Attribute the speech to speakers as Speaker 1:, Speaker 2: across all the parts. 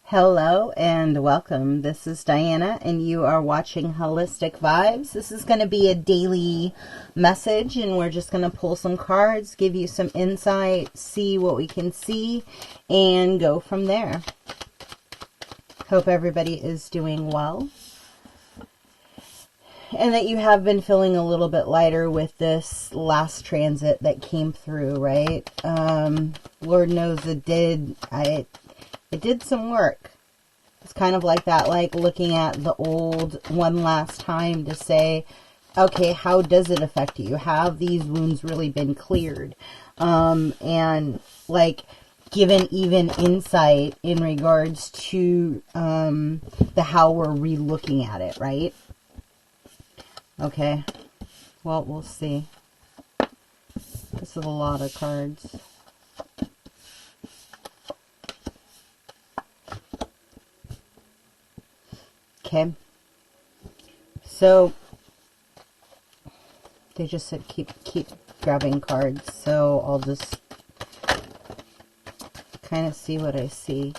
Speaker 1: Hello and welcome. This is Diana and you are watching Holistic Vibes. This is going to be a daily message and we're just going to pull some cards, give you some insight, see what we can see, and go from there. Hope everybody is doing well and that you have been feeling a little bit lighter with this last transit that came through, right? Lord knows it did. It did some work. It's kind of like that, like looking at the old one last time to say, okay, how does it affect you? Have these wounds really been cleared? And like given even insight in regards to the how we're re-looking at it, right? Okay. Well, we'll see. This is a lot of cards. Okay, so they just said keep grabbing cards, so I'll just kind of see what I see.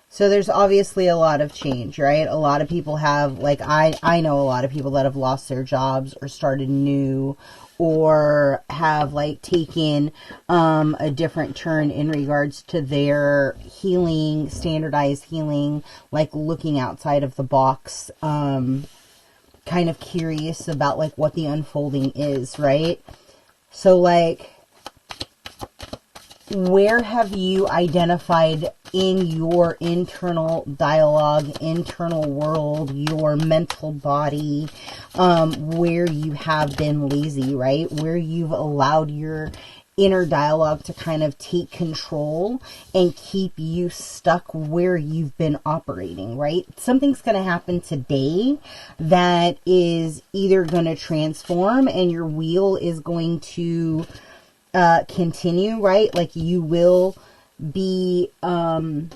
Speaker 1: So there's obviously a lot of change, right? A lot of people have, like, I know a lot of people that have lost their jobs or started new or have, like, taken a different turn in regards to their healing, standardized healing, like looking outside of the box, kind of curious about, like, what the unfolding is, right? So, like, where have you identified in your internal dialogue, internal world, your mental body, where you have been lazy, right? Where you've allowed your inner dialogue to kind of take control and keep you stuck where you've been operating, right? Something's going to happen today that is either going to transform and your wheel is going to continue, right? Like you will be the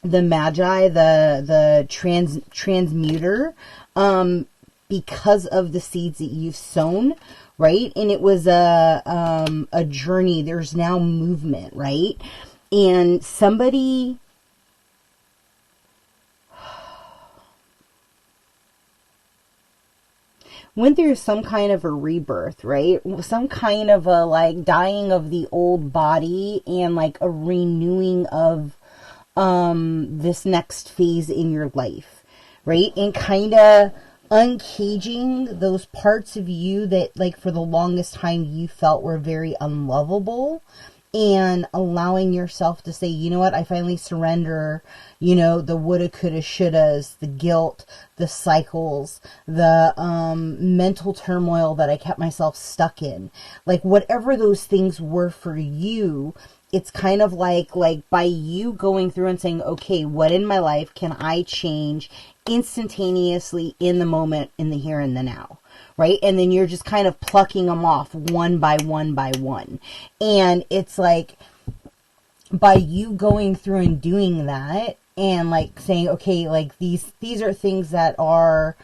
Speaker 1: magi, the transmuter, because of the seeds that you've sown, right? And it was a journey. There's now movement, right? And somebody went through some kind of a rebirth, right? Some kind of a, like, dying of the old body and, like, a renewing of this next phase in your life, right? And kind of uncaging those parts of you that, like, for the longest time you felt were very unlovable, and allowing yourself to say, you know what, I finally surrender, you know, the woulda, coulda, shouldas, the guilt, the cycles, the mental turmoil that I kept myself stuck in. Like, whatever those things were for you, it's kind of like by you going through and saying, okay, what in my life can I change instantaneously in the moment, in the here and the now? Right? And then you're just kind of plucking them off one by one by one. And it's like, by you going through and doing that and, like, saying, okay, like, these are things that are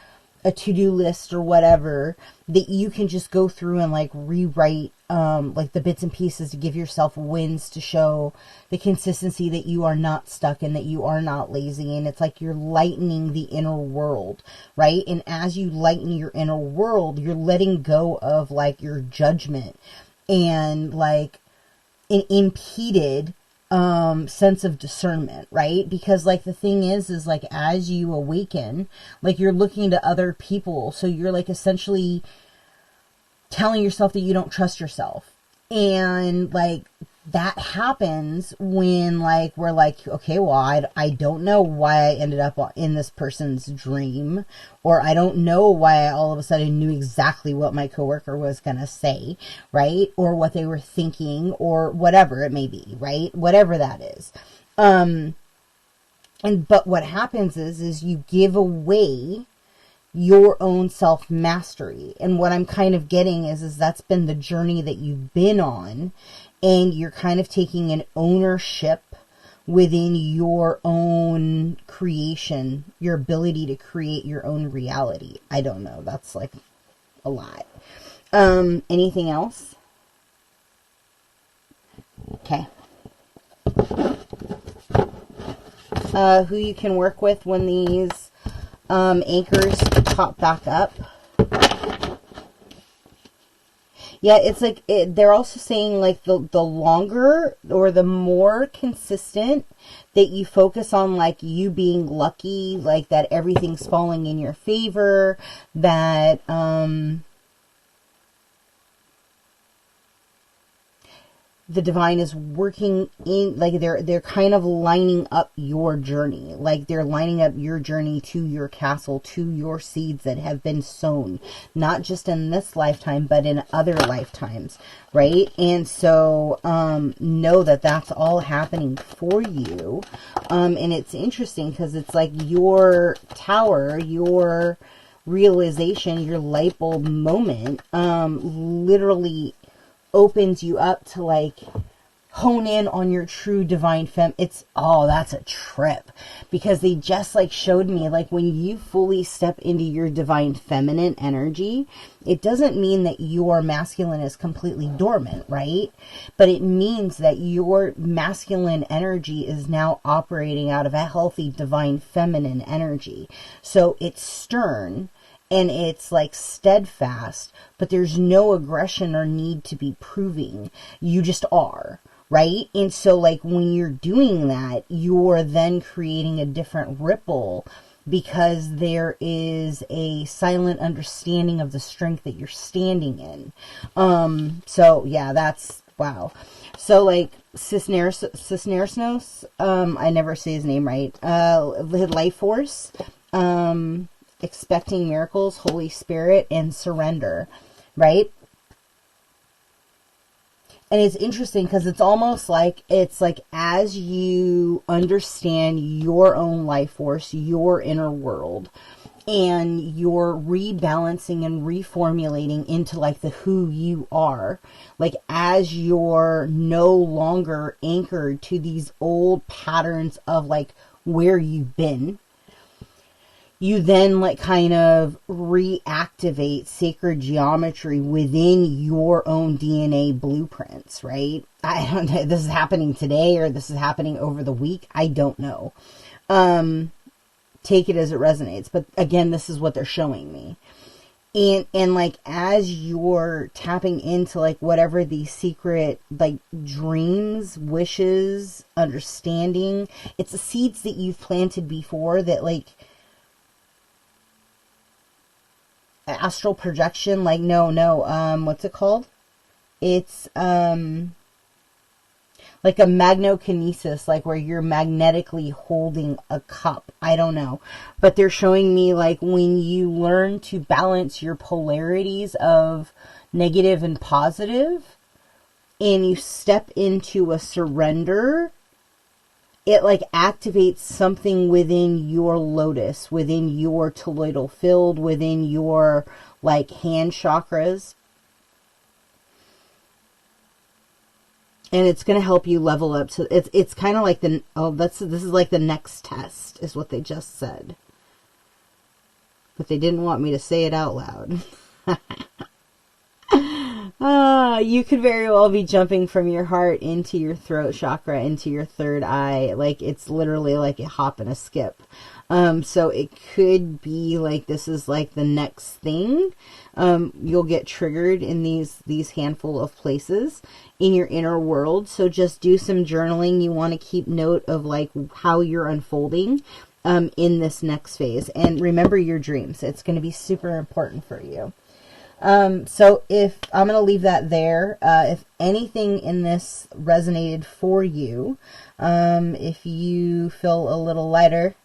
Speaker 1: a to-do list or whatever, that you can just go through and, like, rewrite, like, the bits and pieces to give yourself wins, to show the consistency that you are not stuck and that you are not lazy. And it's like you're lightening the inner world, right? And as you lighten your inner world, you're letting go of, like, your judgment and, like, an impeded sense of discernment, right? Because, like, the thing is like, as you awaken, like, you're looking to other people, so you're, like, essentially telling yourself that you don't trust yourself. And, like, that happens when, like, we're like, okay, well, I don't know why I ended up in this person's dream, or I don't know why I all of a sudden knew exactly what my coworker was going to say, right? Or what they were thinking, or whatever it may be, right? Whatever that is. But what happens is you give away your own self-mastery. And what I'm kind of getting is that's been the journey that you've been on, and you're kind of taking an ownership within your own creation, your ability to create your own reality. I don't know. That's, like, a lot. Anything else? Okay. Who you can work with when these anchors pop back up. Yeah, it's like, they're also saying like the longer or the more consistent that you focus on like you being lucky, like that everything's falling in your favor, that the divine is working in, like they're kind of lining up your journey. Like they're lining up your journey to your castle, to your seeds that have been sown, not just in this lifetime, but in other lifetimes, right? And so know that that's all happening for you. And it's interesting because it's like your tower, your realization, your light bulb moment, literally opens you up to like hone in on your true divine femme. It's, oh, that's a trip, because they just like showed me like when you fully step into your divine feminine energy, it doesn't mean that your masculine is completely dormant, right? But it means that your masculine energy is now operating out of a healthy divine feminine energy. So it's stern and it's like steadfast, but there's no aggression or need to be proving. You just are, right? And so like when you're doing that, you're then creating a different ripple, because there is a silent understanding of the strength that you're standing in. So yeah, that's, wow. So like Cisneros, I never say his name right, life force, expecting miracles, Holy Spirit, and surrender, right? And it's interesting because it's almost like, it's like as you understand your own life force, your inner world, and you're rebalancing and reformulating into like the who you are, like as you're no longer anchored to these old patterns of like where you've been, you then like kind of reactivate sacred geometry within your own DNA blueprints, right? I don't know if this is happening today or this is happening over the week. I don't know. Take it as it resonates. But again, this is what they're showing me. And like as you're tapping into like whatever these secret like dreams, wishes, understanding, it's the seeds that you've planted before that like astral projection, like what's it called? It's like a magnokinesis, like where you're magnetically holding a cup. I don't know, but they're showing me like when you learn to balance your polarities of negative and positive, and you step into a surrender, it like activates something within your lotus, within your toroidal field, within your like hand chakras. And it's going to help you level up to, it's kind of like this is like the next test is what they just said. But they didn't want me to say it out loud. You could very well be jumping from your heart into your throat chakra, into your third eye. Like it's literally like a hop and a skip. So it could be like this is like the next thing. You'll get triggered in these handful of places in your inner world. So just do some journaling. You want to keep note of like how you're unfolding in this next phase. And remember your dreams. It's going to be super important for you. So if I'm going to leave that there, if anything in this resonated for you, if you feel a little lighter,